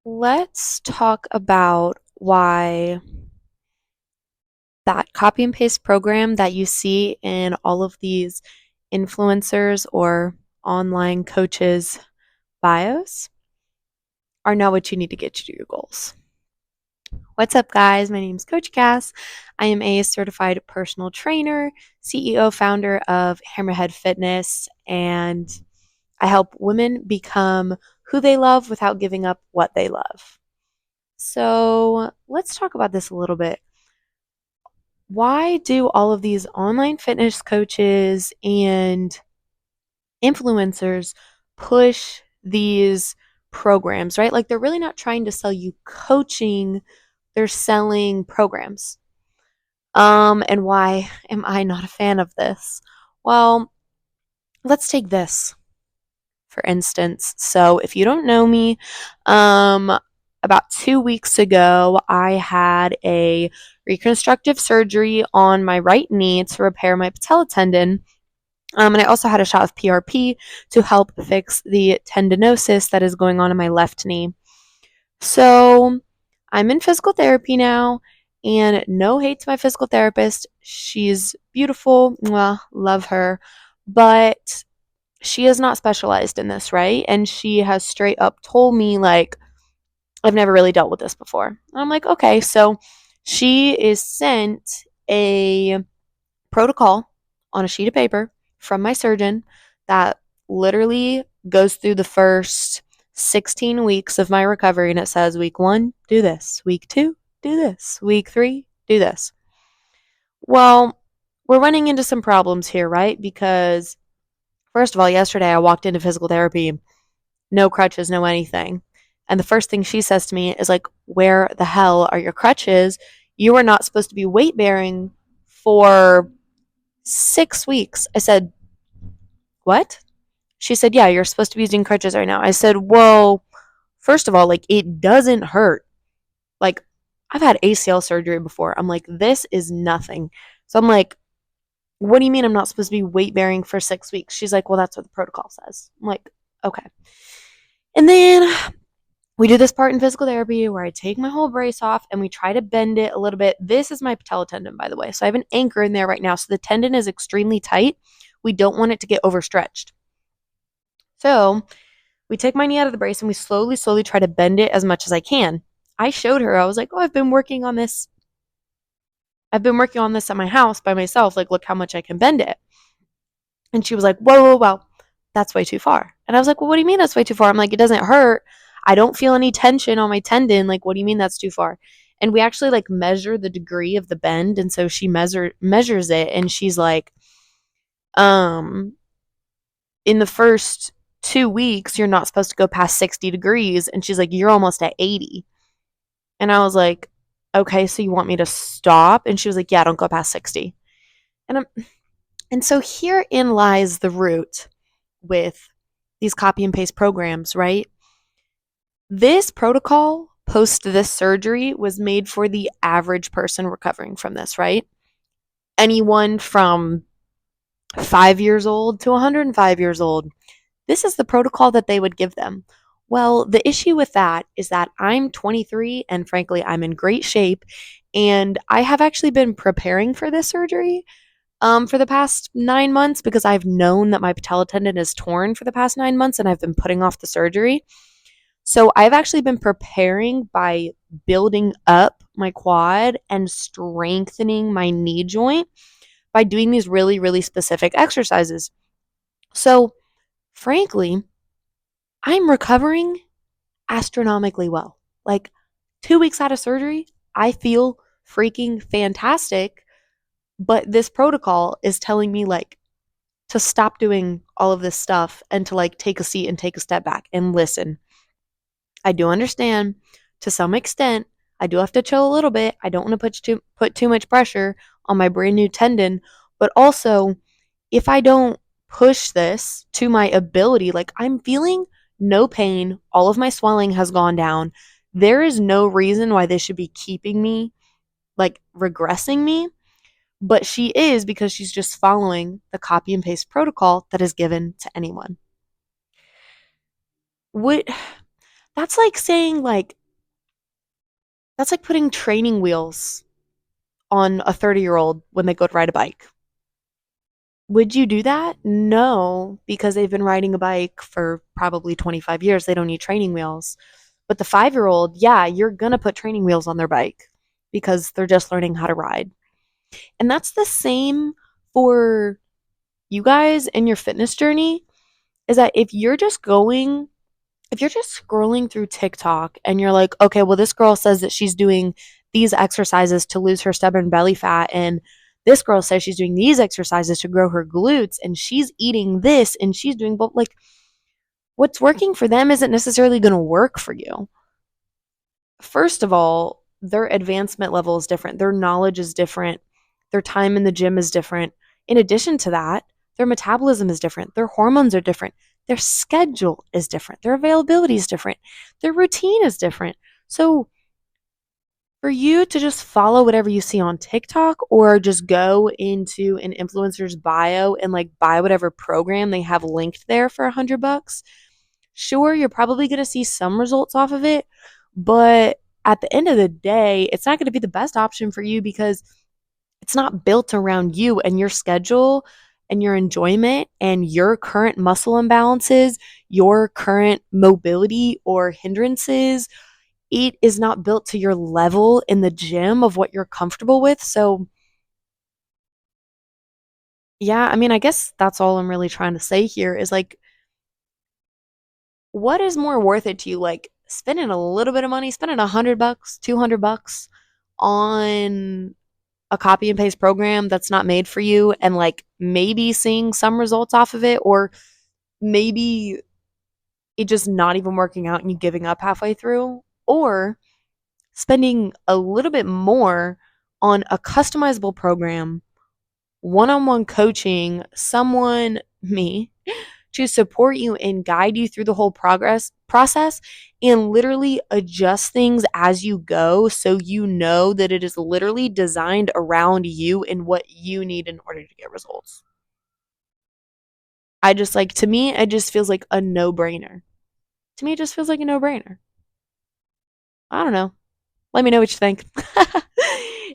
Let's talk about why that copy and paste program that you see in all of these influencers or online coaches' bios are not what you need to get you to your goals. What's up, guys? My name is Coach Cass. I am a certified personal trainer, CEO, founder of Hammerhead Fitness, and I help women become who they love without giving up what they love. So let's talk about this a little bit. Why do all of these online fitness coaches and influencers push these programs, right? Like they're really not trying to sell you coaching, they're selling programs. And why am I not a fan of this? Well, let's take this for instance. So if you don't know me, about 2 weeks ago, I had a reconstructive surgery on my right knee to repair my patella tendon. And I also had a shot of PRP to help fix the tendinosis that is going on in my left knee. So I'm in physical therapy now, and no hate to my physical therapist. She's beautiful. Well, love her. But she is not specialized in this, right? And she has straight up told me, like, I've never really dealt with this before. And I'm like, okay. So she is sent a protocol on a sheet of paper from my surgeon that literally goes through the first 16 weeks of my recovery. And it says, week one, do this. Week two, do this. Week three, do this. Well, we're running into some problems here, right? Because, first of all, yesterday I walked into physical therapy, no crutches, no anything. And the first thing she says to me is like, where the hell are your crutches? You are not supposed to be weight bearing for 6 weeks. I said, what? She said, yeah, you're supposed to be using crutches right now. I said, well, first of all, like, it doesn't hurt. Like, I've had ACL surgery before. I'm like, this is nothing. So I'm like, what do you mean I'm not supposed to be weight bearing for 6 weeks? She's like, well, that's what the protocol says. I'm like, okay. And then we do this part in physical therapy where I take my whole brace off and we try to bend it a little bit. This is my patella tendon, by the way. So I have an anchor in there right now. So the tendon is extremely tight. We don't want it to get overstretched. So we take my knee out of the brace and we slowly, slowly try to bend it as much as I can. I showed her, I was like, oh, I've been working on this. I've been working on this at my house by myself. Like, look how much I can bend it. And she was like, whoa, whoa, whoa, that's way too far. And I was like, well, what do you mean that's way too far? I'm like, it doesn't hurt. I don't feel any tension on my tendon. Like, what do you mean that's too far? And we actually like measure the degree of the bend. And so she measures it and she's like, um, in the first 2 weeks, you're not supposed to go past 60 degrees. And she's like, you're almost at 80. And I was like, okay, so you want me to stop? And she was like, yeah, don't go past 60. And I'm, and so herein lies the root with these copy and paste programs, right? This protocol post this surgery was made for the average person recovering from this, right? Anyone from 5 years old to 105 years old. This is the protocol that they would give them. Well, the issue with that is that I'm 23 and frankly, I'm in great shape. And I have actually been preparing for this surgery for the past 9 months because I've known that my patella tendon is torn for the past 9 months and I've been putting off the surgery. So I've actually been preparing by building up my quad and strengthening my knee joint by doing these really, really specific exercises. So, frankly, I'm recovering astronomically well. Like 2 weeks out of surgery, I feel freaking fantastic. But this protocol is telling me, like, to stop doing all of this stuff and to like take a seat and take a step back and listen. I do understand to some extent. I do have to chill a little bit. I don't want to put too much pressure on my brand new tendon, but also if I don't push this to my ability, like I'm feeling no pain, all of my swelling has gone down. There is no reason why this should be keeping me, like regressing me, but she is because she's just following the copy and paste protocol that is given to anyone. What That's like saying that's like putting training wheels on a 30-year-old when they go to ride a bike. Would you do that? No, because they've been riding a bike for probably 25 years. They don't need training wheels. But the 5-year-old, yeah, you're going to put training wheels on their bike because they're just learning how to ride. And that's the same for you guys in your fitness journey, is that if you're just scrolling through TikTok and you're like, okay, well, this girl says that she's doing these exercises to lose her stubborn belly fat, and this girl says she's doing these exercises to grow her glutes, and she's eating this and she's doing both, like, what's working for them isn't necessarily going to work for you. First of all, their advancement level is different, their knowledge is different, their time in the gym is different. In addition to that, their metabolism is different, their hormones are different, their schedule is different, their availability is different, their routine is different. So, for you to just follow whatever you see on TikTok or just go into an influencer's bio and like buy whatever program they have linked there for $100, sure, you're probably going to see some results off of it, but at the end of the day, it's not going to be the best option for you because it's not built around you and your schedule and your enjoyment and your current muscle imbalances, your current mobility or hindrances. It is not built to your level in the gym of what you're comfortable with. So, yeah, I mean, I guess that's all I'm really trying to say here is like, what is more worth it to you? Like spending a little bit of money, spending $100, $200 on a copy and paste program that's not made for you and like maybe seeing some results off of it, or maybe it just not even working out and you giving up halfway through, or spending a little bit more on a customizable program, one-on-one coaching, someone, me, to support you and guide you through the whole progress process and literally adjust things as you go so you know that it is literally designed around you and what you need in order to get results. I just like, to me, it just feels like a no-brainer. To me, it just feels like a no-brainer. I don't know. Let me know what you think.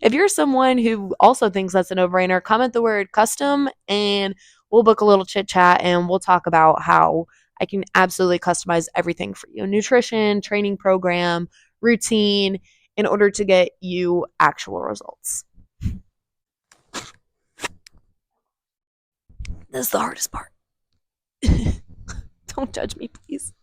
If you're someone who also thinks that's a no-brainer, comment the word custom and we'll book a little chit chat and we'll talk about how I can absolutely customize everything for you. Nutrition, training program, routine, in order to get you actual results. This is the hardest part. Don't judge me, please.